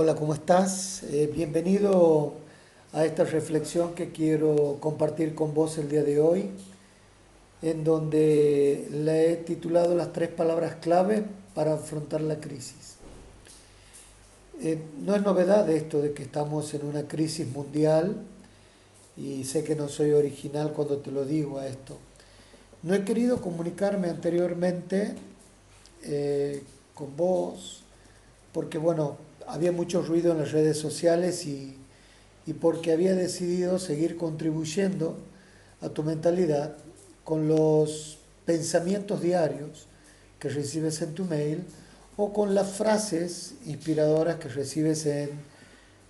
Hola, ¿cómo estás? Bienvenido a esta reflexión que quiero compartir con vos el día de hoy, en donde la he titulado las tres palabras clave para afrontar la crisis. No es novedad esto de que estamos en una crisis mundial y sé que no soy original cuando te lo digo a esto. No he querido comunicarme anteriormente eh, con vos porque, bueno, había mucho ruido en las redes sociales y porque había decidido seguir contribuyendo a tu mentalidad con los pensamientos diarios que recibes en tu mail o con las frases inspiradoras que recibes en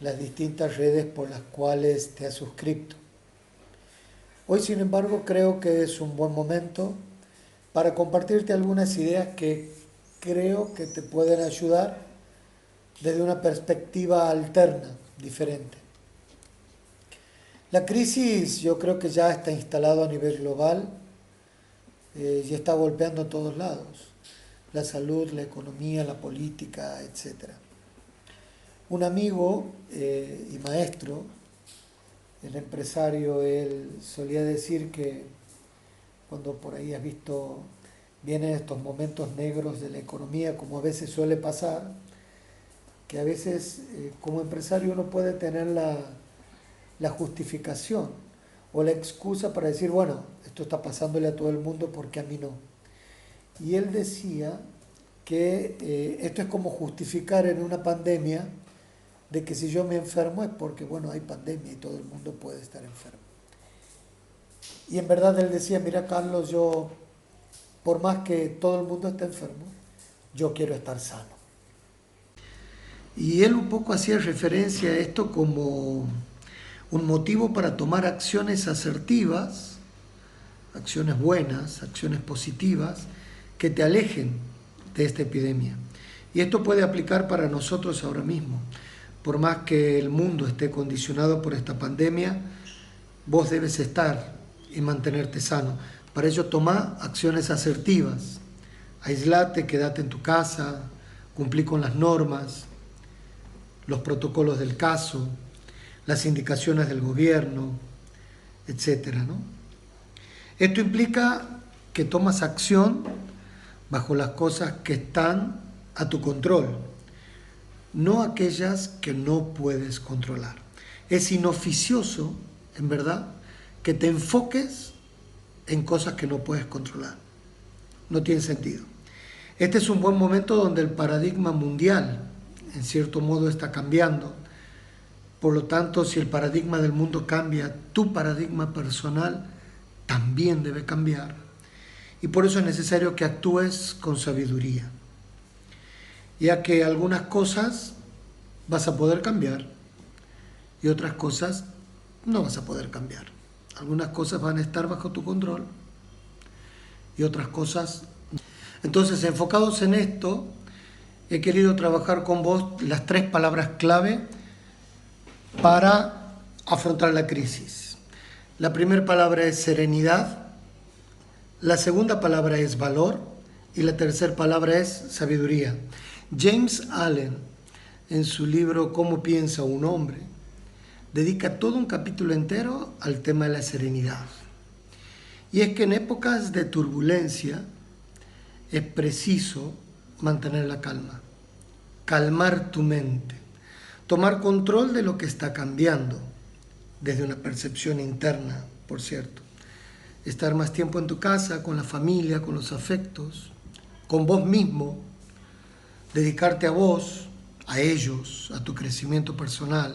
las distintas redes por las cuales te has suscrito. Hoy, sin embargo, creo que es un buen momento para compartirte algunas ideas que creo que te pueden ayudar desde una perspectiva alterna, diferente. La crisis yo creo que ya está instalado a nivel global y está golpeando en todos lados. La salud, la economía, la política, etcétera. Un amigo y maestro, el empresario, él solía decir que cuando por ahí has visto, vienen estos momentos negros de la economía, como a veces suele pasar, que a veces como empresario uno puede tener la justificación o la excusa para decir, bueno, esto está pasándole a todo el mundo porque a mí no. Y él decía que esto es como justificar en una pandemia de que si yo me enfermo es porque, bueno, hay pandemia y todo el mundo puede estar enfermo. Y en verdad él decía, mira Carlos, yo, por más que todo el mundo esté enfermo, yo quiero estar sano. Y él un poco hacía referencia a esto como un motivo para tomar acciones asertivas, acciones buenas, acciones positivas, que te alejen de esta epidemia. Y esto puede aplicar para nosotros ahora mismo. Por más que el mundo esté condicionado por esta pandemia, vos debes estar y mantenerte sano. Para ello toma acciones asertivas. Aislate, quédate en tu casa, cumplí con las normas, los protocolos del caso, las indicaciones del gobierno, etcétera, ¿no? Esto implica que tomas acción bajo las cosas que están a tu control, no aquellas que no puedes controlar. Es inoficioso, en verdad, que te enfoques en cosas que no puedes controlar. No tiene sentido. Este es un buen momento donde el paradigma mundial, en cierto modo, está cambiando. Por lo tanto, si el paradigma del mundo cambia, tu paradigma personal también debe cambiar. Y por eso es necesario que actúes con sabiduría, ya que algunas cosas vas a poder cambiar y otras cosas no vas a poder cambiar. Algunas cosas van a estar bajo tu control y otras cosas no. Entonces, enfocados en esto, he querido trabajar con vos las tres palabras clave para afrontar la crisis. La primera palabra es serenidad, la segunda palabra es valor y la tercera palabra es sabiduría. James Allen, en su libro Cómo piensa un hombre, dedica todo un capítulo entero al tema de la serenidad. Y es que en épocas de turbulencia es preciso mantener la calma, calmar tu mente, tomar control de lo que está cambiando, desde una percepción interna, por cierto. Estar más tiempo en tu casa, con la familia, con los afectos, con vos mismo, dedicarte a vos, a ellos, a tu crecimiento personal.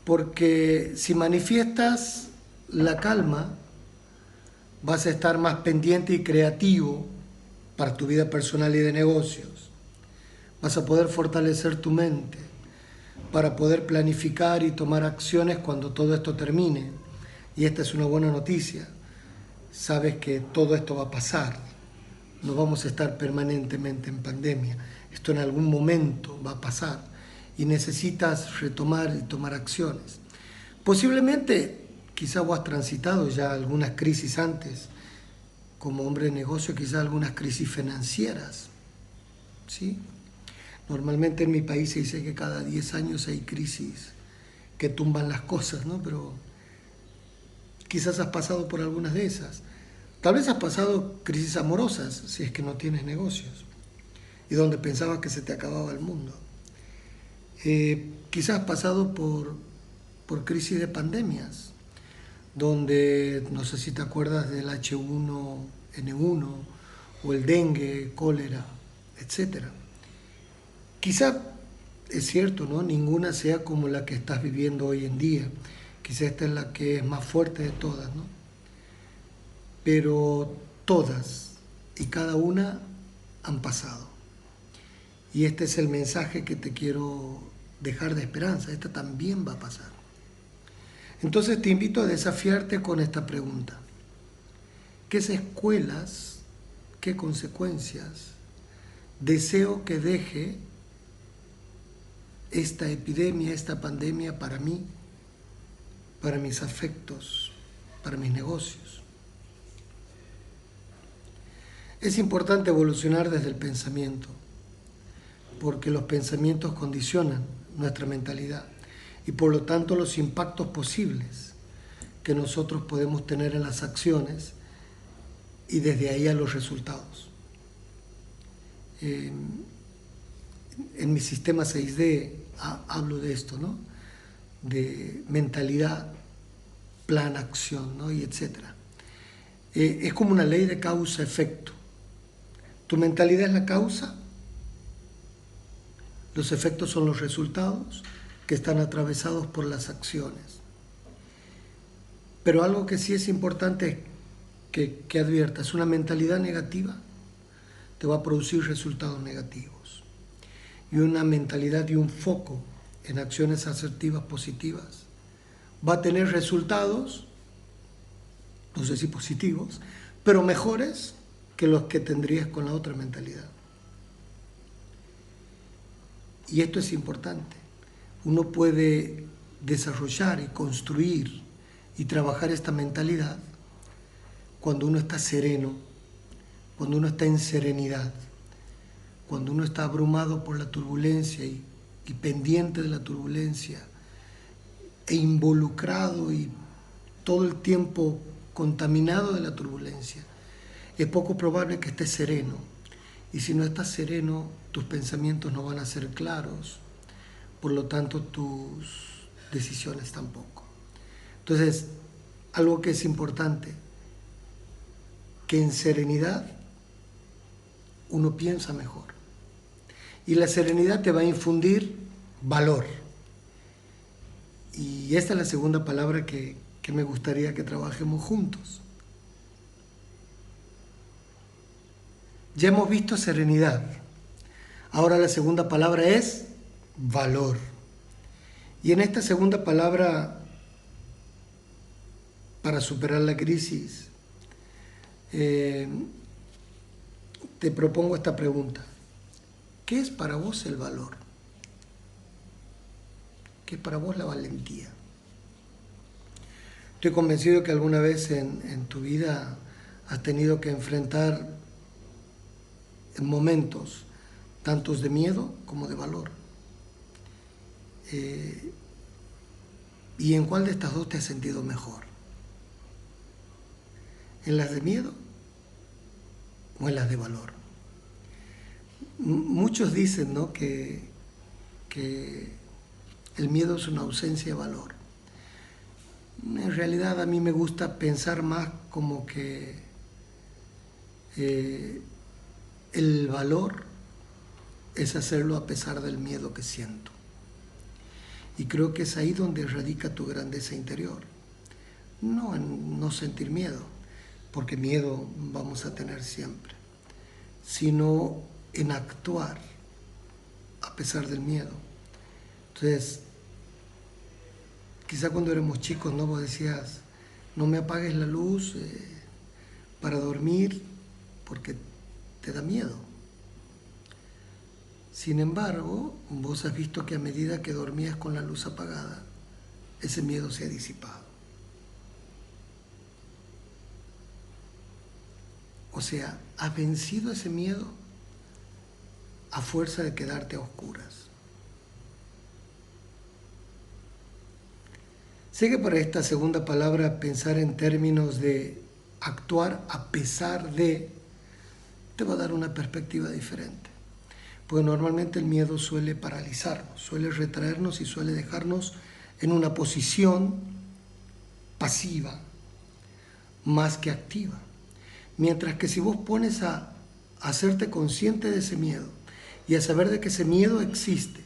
Porque si manifiestas la calma, vas a estar más pendiente y creativo para tu vida personal y de negocios. Vas a poder fortalecer tu mente para poder planificar y tomar acciones cuando todo esto termine. Y esta es una buena noticia. Sabes que todo esto va a pasar. No vamos a estar permanentemente en pandemia. Esto en algún momento va a pasar y necesitas retomar y tomar acciones. Posiblemente, quizá vos has transitado ya algunas crisis antes, como hombre de negocio, quizá algunas crisis financieras, ¿sí? Normalmente en mi país se dice que cada 10 años hay crisis que tumban las cosas, ¿no? Pero quizás has pasado por algunas de esas. Tal vez has pasado crisis amorosas si es que no tienes negocios y donde pensabas que se te acababa el mundo. Quizás has pasado por crisis de pandemias, donde no sé si te acuerdas del H1N1 o el dengue, cólera, etcétera. Quizá es cierto, ¿no? Ninguna sea como la que estás viviendo hoy en día. Quizá esta es la que es más fuerte de todas, ¿no? Pero todas y cada una han pasado. Y este es el mensaje que te quiero dejar de esperanza. Esta también va a pasar. Entonces te invito a desafiarte con esta pregunta. ¿Qué escuelas, qué consecuencias deseo que deje esta epidemia, esta pandemia para mí, para mis afectos, para mis negocios? Es importante evolucionar desde el pensamiento, porque los pensamientos condicionan nuestra mentalidad y por lo tanto los impactos posibles que nosotros podemos tener en las acciones y desde ahí a los resultados. En mi sistema 6D hablo de esto, ¿no? De mentalidad, plan, acción, ¿no? Y etcétera. Es como una ley de causa-efecto. Tu mentalidad es la causa, los efectos son los resultados que están atravesados por las acciones. Pero algo que sí es importante que adviertas, una mentalidad negativa te va a producir resultados negativos. Y una mentalidad y un foco en acciones asertivas positivas va a tener resultados, no sé si positivos, pero mejores que los que tendrías con la otra mentalidad. Y esto es importante. Uno puede desarrollar y construir y trabajar esta mentalidad cuando uno está sereno, cuando uno está en serenidad, cuando uno está abrumado por la turbulencia y pendiente de la turbulencia e involucrado y todo el tiempo contaminado de la turbulencia. Es poco probable que estés sereno. Y si no estás sereno, tus pensamientos no van a ser claros, por lo tanto tus decisiones tampoco. Entonces, algo que es importante, que en serenidad uno piensa mejor. Y la serenidad te va a infundir valor. Y esta es la segunda palabra que me gustaría que trabajemos juntos. Ya hemos visto serenidad. Ahora la segunda palabra es valor. Y en esta segunda palabra, para superar la crisis, te propongo esta pregunta. ¿Qué es para vos el valor? ¿Qué es para vos la valentía? Estoy convencido que alguna vez en tu vida has tenido que enfrentar momentos tantos de miedo como de valor. ¿Y en cuál de estas dos te has sentido mejor? ¿En las de miedo o en las de valor? Muchos dicen, ¿no?, que el miedo es una ausencia de valor. En realidad a mí me gusta pensar más como que el valor es hacerlo a pesar del miedo que siento. Y creo que es ahí donde radica tu grandeza interior. No en no sentir miedo, porque miedo vamos a tener siempre, sino en actuar a pesar del miedo. Entonces, quizá cuando éramos chicos, ¿no?, vos decías, no me apagues la luz para dormir porque te da miedo. Sin embargo, vos has visto que a medida que dormías con la luz apagada, ese miedo se ha disipado. O sea, has vencido ese miedo a fuerza de quedarte a oscuras. Sé que para esta segunda palabra pensar en términos de actuar a pesar de te va a dar una perspectiva diferente. Porque normalmente el miedo suele paralizarnos, suele retraernos y suele dejarnos en una posición pasiva más que activa. Mientras que si vos pones a hacerte consciente de ese miedo y a saber de que ese miedo existe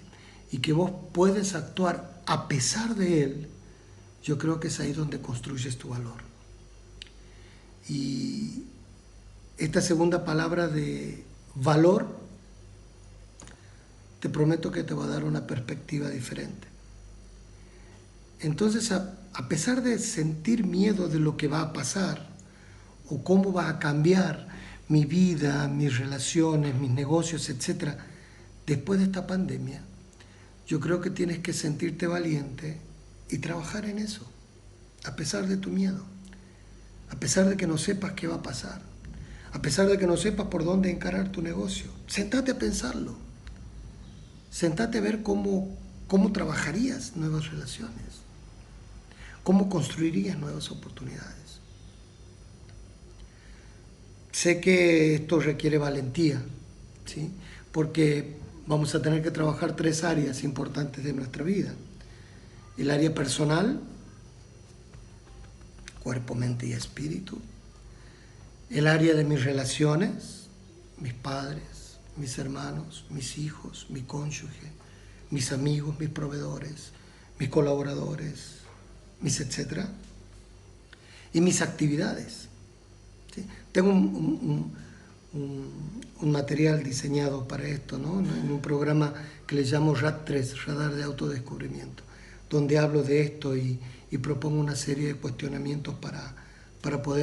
y que vos puedes actuar a pesar de él, yo creo que es ahí donde construyes tu valor. Y esta segunda palabra de valor, te prometo que te va a dar una perspectiva diferente. Entonces, a pesar de sentir miedo de lo que va a pasar o cómo va a cambiar mi vida, mis relaciones, mis negocios, etc., después de esta pandemia, yo creo que tienes que sentirte valiente y trabajar en eso, a pesar de tu miedo, a pesar de que no sepas qué va a pasar, a pesar de que no sepas por dónde encarar tu negocio. Sentate a pensarlo, sentate a ver cómo trabajarías nuevas relaciones, cómo construirías nuevas oportunidades. Sé que esto requiere valentía, ¿sí? Porque vamos a tener que trabajar 3 áreas importantes de nuestra vida. El área personal, cuerpo, mente y espíritu. El área de mis relaciones, mis padres, mis hermanos, mis hijos, mi cónyuge, mis amigos, mis proveedores, mis colaboradores, mis etcétera. Y mis actividades. ¿Sí? Tengo un material diseñado para esto, ¿no? En un programa que le llamo RAD3, Radar de Autodescubrimiento, donde hablo de esto y propongo una serie de cuestionamientos para poder